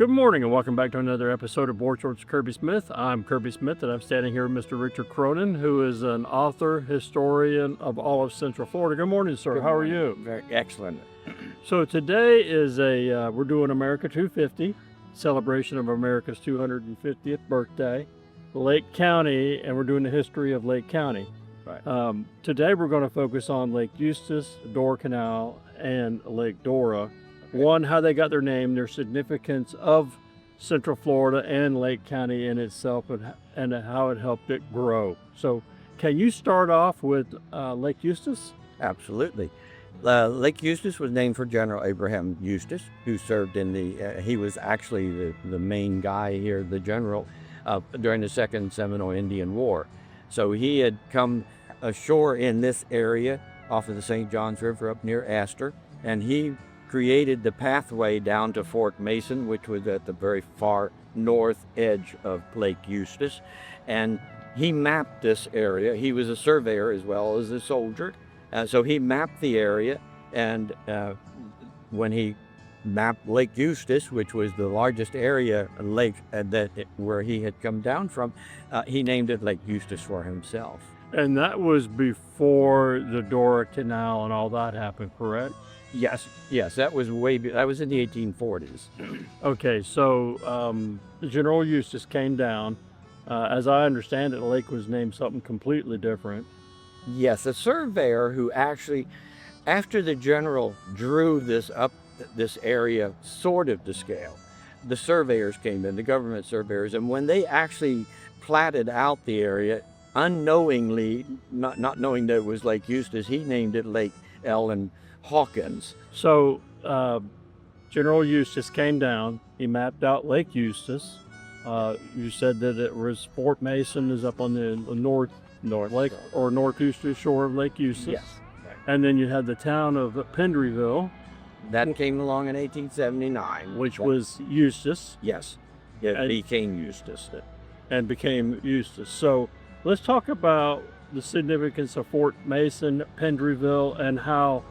Good morning and welcome back to another episode of Board Shorts Kirby Smith. I'm Kirby Smith and I'm standing here with Mr. Richard Cronin, who is an author, historian of all of Central Florida. Good morning, sir. Good How morning. are you? Very excellent. So today is we're doing America 250, celebration of America's 250th birthday, Lake County, and we're doing the history of Lake County. Right. Today we're going to focus on Lake Eustis, Dora Canal, and Lake Dora. One, how they got their name, their significance of Central Florida and Lake County in itself, and how it helped it grow. So can you start off with Lake Eustis? Absolutely. Lake Eustis was named for General Abraham Eustis, who served in he was actually the main guy here, the general, during the Second Seminole Indian War. So he had come ashore in this area off of the St. Johns River up near Astor, and he created the pathway down to Fort Mason, which was at the very far north edge of Lake Eustis. And he mapped this area. He was a surveyor as well as a soldier. So he mapped the area, and when he mapped Lake Eustis, which was the largest area lake where he had come down from, he named it Lake Eustis for himself. And that was before the Dora Canal and all that happened, correct? Yes, that was that was in the 1840s. Okay, so General Eustis came down. As I understand it, the lake was named something completely different. Yes, a surveyor who actually, after the general drew this area sort of to scale, the surveyors came in, the government surveyors, and when they actually platted out the area, unknowingly, not knowing that it was Lake Eustis, he named it Lake Ellen Hawkins. So General Eustis came down, he mapped out Lake Eustis. You said that it was Fort Mason is up on the north lake or northeastern shore of Lake Eustis. Yes. Right. And then you had the town of Pendryville. That came along in 1879. Which was Eustis. Yes, it became Eustis. And became Eustis. So let's talk about the significance of Fort Mason, Pendryville, and how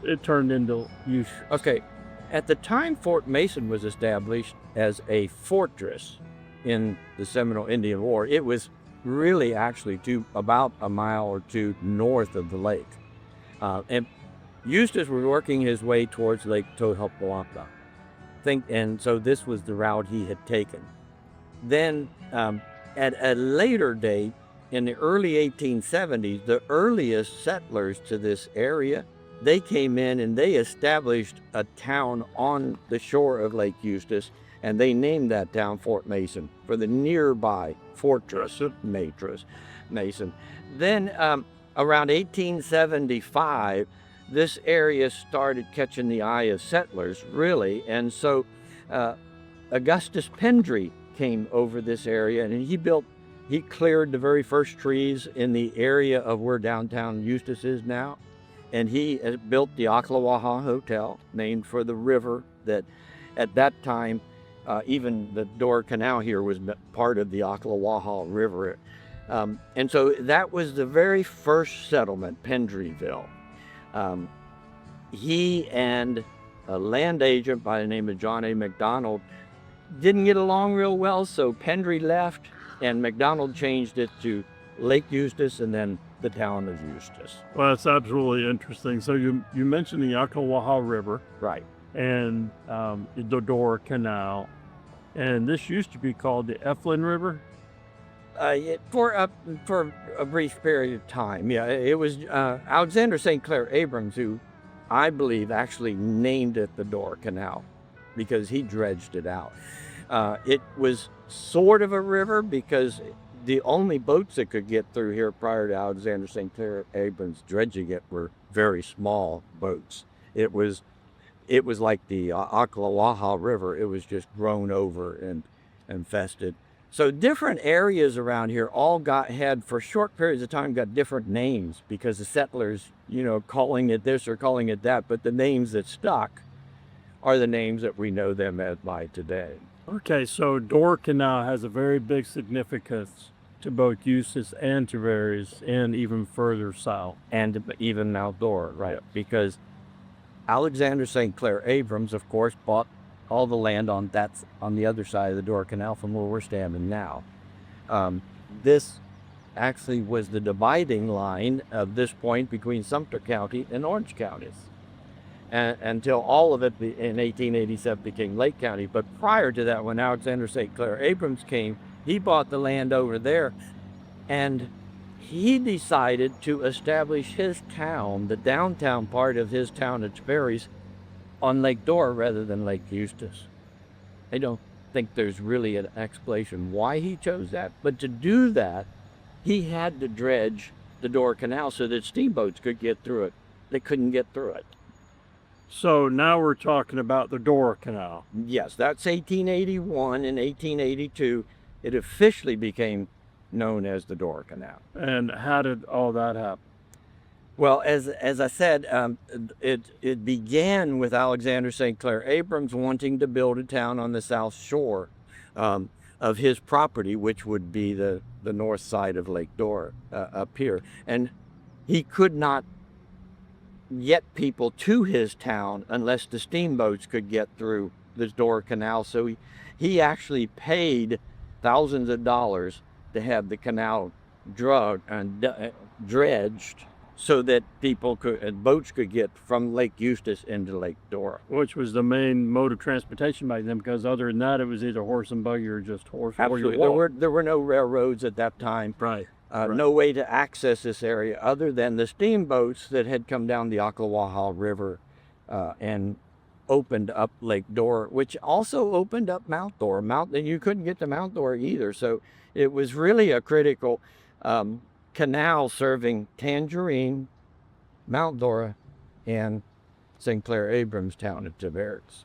it turned into Eustis. Okay, at the time Fort Mason was established as a fortress in the Seminole Indian War, it was really actually about a mile or two north of the lake. And Eustis was working his way towards Lake Tohopawampa. And so this was the route he had taken. Then at a later date, in the early 1870s, the earliest settlers to this area, they came in and they established a town on the shore of Lake Eustis, and they named that town Fort Mason for the nearby fortress of Mason. Then around 1875, this area started catching the eye of settlers, really, and so Augustus Pendry came over this area, and he cleared the very first trees in the area of where downtown Eustis is now. And he built the Ocklawaha Hotel, named for the river that at that time, even the Dora Canal here was part of the Ocklawaha River. And so that was the very first settlement, Pendryville. He and a land agent by the name of John A. McDonald didn't get along real well, so Pendry left, and McDonald changed it to Lake Eustis and then the town of Eustis. Well, that's absolutely interesting. So you mentioned the Ocklawaha River. Right. And the Dora Canal. And this used to be called the Eflin River? For a brief period of time, yeah. It was Alexander St. Clair Abrams who, I believe, actually named it the Dora Canal because he dredged it out. It was sort of a river because the only boats that could get through here prior to Alexander St. Clair Abrams dredging it were very small boats. It was like the Ocklawaha River. It was just grown over and infested. So different areas around here had for short periods of time got different names because the settlers, calling it this or calling it that, but the names that stuck are the names that we know them as by today. Okay, so Dora Canal has a very big significance to both Eustis and Tavares and even further south. And even now Dora, right? Because Alexander St. Clair Abrams, of course, bought all the land that's on the other side of the Dora Canal from where we're standing now. This actually was the dividing line of this point between Sumter County and Orange counties, until all of it in 1887 became Lake County. But prior to that, when Alexander St. Clair Abrams came, he bought the land over there, and he decided to establish his town, the downtown part of his town at Sperry's, on Lake Dora rather than Lake Eustis. I don't think there's really an explanation why he chose that, but to do that, he had to dredge the Dora Canal so that steamboats could get through it. They couldn't get through it. So now we're talking about the Dora Canal. Yes, that's 1881. In 1882, it officially became known as the Dora Canal. And how did all that happen? Well, as I said, it began with Alexander St. Clair Abrams wanting to build a town on the south shore of his property, which would be the north side of Lake Dora up here. And he could not get people to his town unless the steamboats could get through the Dora Canal. So he actually paid thousands of dollars to have the canal dredged so that people could, boats could get from Lake Eustis into Lake Dora. Which was the main mode of transportation back then, because other than that, it was either horse and buggy or just horse. Absolutely. There were no railroads at that time. Right. No way to access this area other than the steamboats that had come down the Ocklawaha River and opened up Lake Dora, which also opened up Mount Dora. You couldn't get to Mount Dora either. So it was really a critical canal serving Tangerine, Mount Dora, and St. Clair Abrams town at Tavares.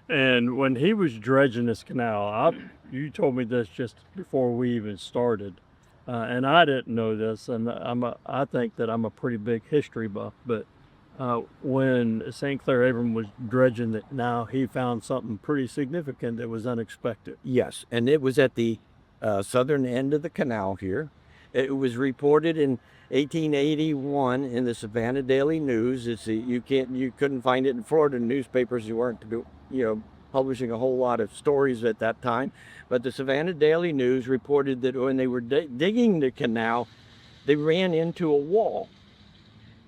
And when he was dredging this canal, you told me this just before we even started, and I didn't know this, and I think that I'm a pretty big history buff, but when St. Clair Abrams was dredging the canal, he found something pretty significant that was unexpected. Yes, and it was at the southern end of the canal here. It was reported in 1881 in the Savannah Daily News. You couldn't find it in Florida newspapers. You weren't, publishing a whole lot of stories at that time. But the Savannah Daily News reported that when they were digging the canal, they ran into a wall.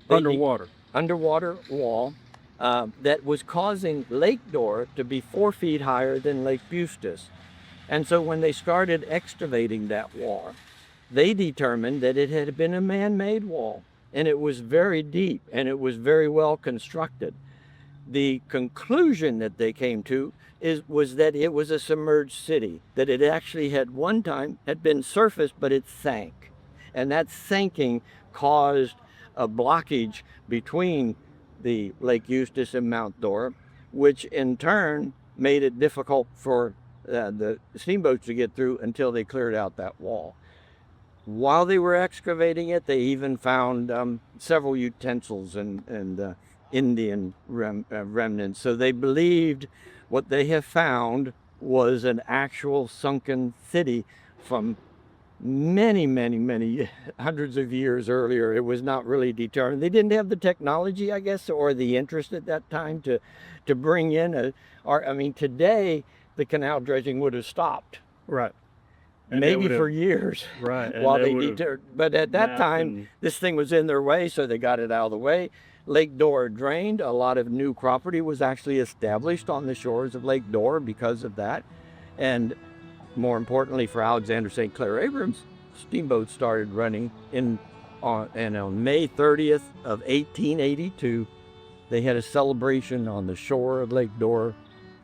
Underwater wall that was causing Lake Dora to be 4 feet higher than Lake Eustis. And so when they started excavating that wall, they determined that it had been a man-made wall, and it was very deep, and it was very well constructed. The conclusion that they came to was that it was a submerged city, that it actually had one time had been surfaced, but it sank. And that sinking caused a blockage between the Lake Eustis and Mount Dora, which in turn made it difficult for the steamboats to get through until they cleared out that wall. While they were excavating it, they even found several utensils and Indian remnants. So they believed what they have found was an actual sunken city from many, many, many hundreds of years earlier. It was not really determined. They didn't have the technology, I guess, or the interest at that time to bring in today the canal dredging would have stopped. Right. And maybe for years. Right. While they deterred. But at that time, this thing was in their way, so they got it out of the way. Lake Dora drained. A lot of new property was actually established on the shores of Lake Dora because of that. And more importantly for Alexander St. Clair Abrams, steamboats started running and on May 30th of 1882, they had a celebration on the shore of Lake Dora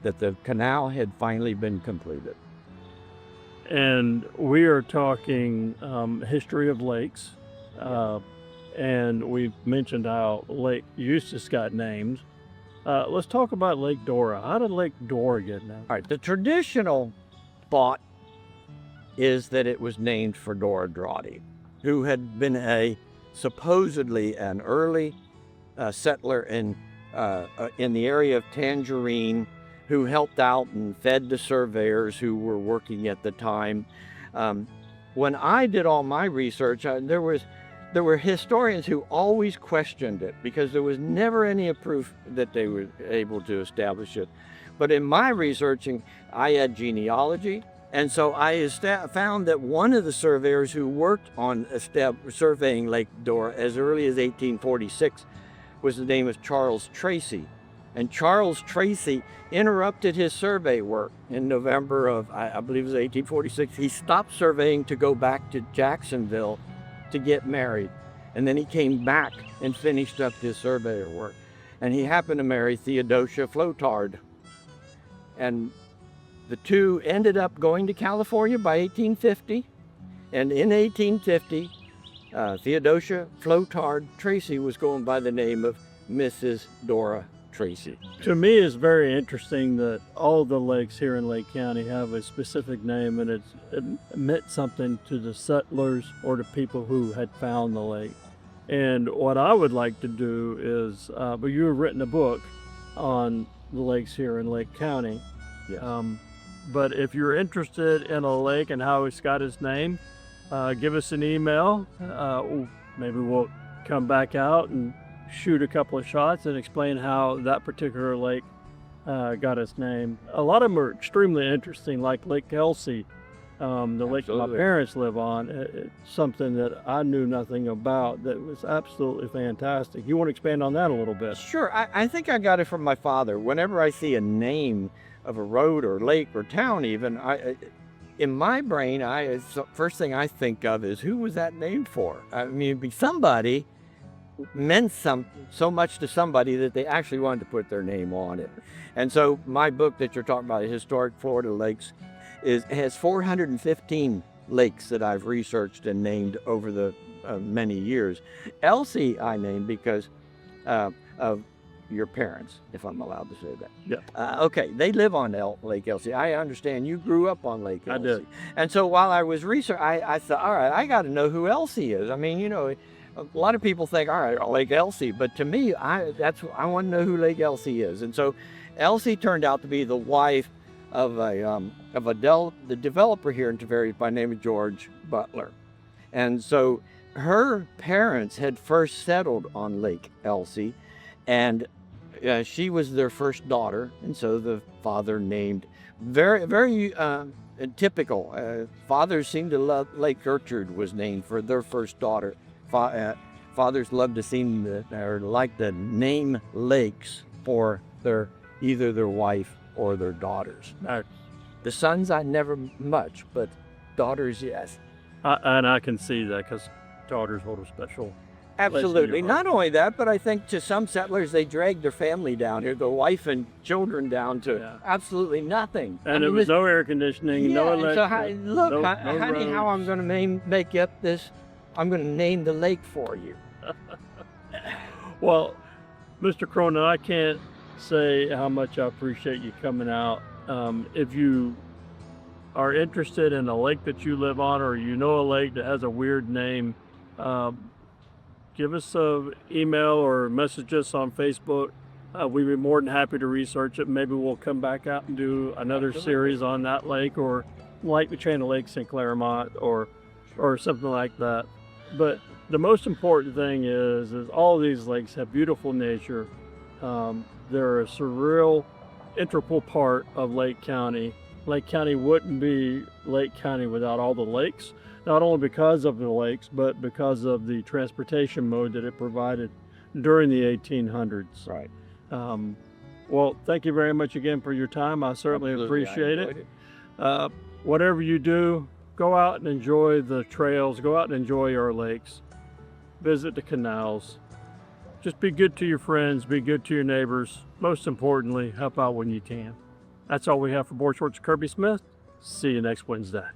that the canal had finally been completed. And we are talking history of lakes, and we mentioned how Lake Eustis got named. Let's talk about Lake Dora. How did Lake Dora get named? All right, the traditional thought is that it was named for Dora Drawdy, who had been supposedly an early settler in the area of Tangerine, who helped out and fed the surveyors who were working at the time. When I did all my research, there was there were historians who always questioned it because there was never any proof that they were able to establish it. But in my researching, I had genealogy, and so I found that one of the surveyors who worked on surveying Lake Dora as early as 1846 was the name of Charles Tracy. And Charles Tracy interrupted his survey work in November of, I believe it was 1846. He stopped surveying to go back to Jacksonville to get married. And then he came back and finished up his surveyor work. And he happened to marry Theodosia Flotard. And the two ended up going to California by 1850. And in 1850, Theodosia Flotard Tracy was going by the name of Mrs. Dora Tracy. To me, it's very interesting that all the lakes here in Lake County have a specific name, and it meant something to the settlers or the people who had found the lake. And what I would like to do is, but you have written a book on the lakes here in Lake County. Yes. But if you're interested in a lake and how it's got its name, give us an email. Maybe we'll come back out and shoot a couple of shots and explain how that particular lake got its name. A lot of them are extremely interesting, like Lake Elsie, the lake that my parents live on. It's something that I knew nothing about that was absolutely fantastic. You want to expand on that a little bit? Sure. I think I got it from my father. Whenever I see a name of a road or lake or town even, in my brain, first thing I think of is, who was that named for? I mean, it'd be somebody meant so much to somebody that they actually wanted to put their name on it. And so my book that you're talking about, Historic Florida Lakes, has 415 lakes that I've researched and named over the many years. Elsie I named because of your parents, if I'm allowed to say that. Yeah. Okay, they live on Lake Elsie. I understand you grew up on Lake Elsie. I did. And so while I was researching, I thought, all right, I got to know who Elsie is. I mean, you know, a lot of people think, all right, Lake Elsie, but to me, I want to know who Lake Elsie is. And so Elsie turned out to be the wife of the developer here in Tavares by the name of George Butler. And so her parents had first settled on Lake Elsie, and she was their first daughter. And so the father named, very, very typical. Fathers seemed to love, Lake Gertrude was named for their first daughter. Fathers love to like to name lakes for either their wife or their daughters. The sons, I never much, but daughters, yes. And I can see that because daughters hold a special Absolutely. Not only that, but I think to some settlers, they dragged their family down here, their wife and children down to absolutely nothing. And there was no air conditioning, no electric. So look, honey, how I'm going to make up this, I'm going to name the lake for you. Well, Mr. Cronin, I can't say how much I appreciate you coming out. If you are interested in a lake that you live on, or you know a lake that has a weird name, give us an email or message us on Facebook. We'd be more than happy to research it. Maybe we'll come back out and do another series on that lake, or like the chain of lakes in Claremont, or something like that. But the most important thing is all of these lakes have beautiful nature. They're a surreal, integral part of Lake County. Lake County wouldn't be Lake County without all the lakes, not only because of the lakes, but because of the transportation mode that it provided during the 1800s. Right. Well, thank you very much again for your time. I certainly appreciate it. Whatever you do, go out and enjoy the trails, go out and enjoy our lakes, visit the canals. Just be good to your friends, be good to your neighbors. Most importantly, help out when you can. That's all we have for Board Shorts Kirby Smith. See you next Wednesday.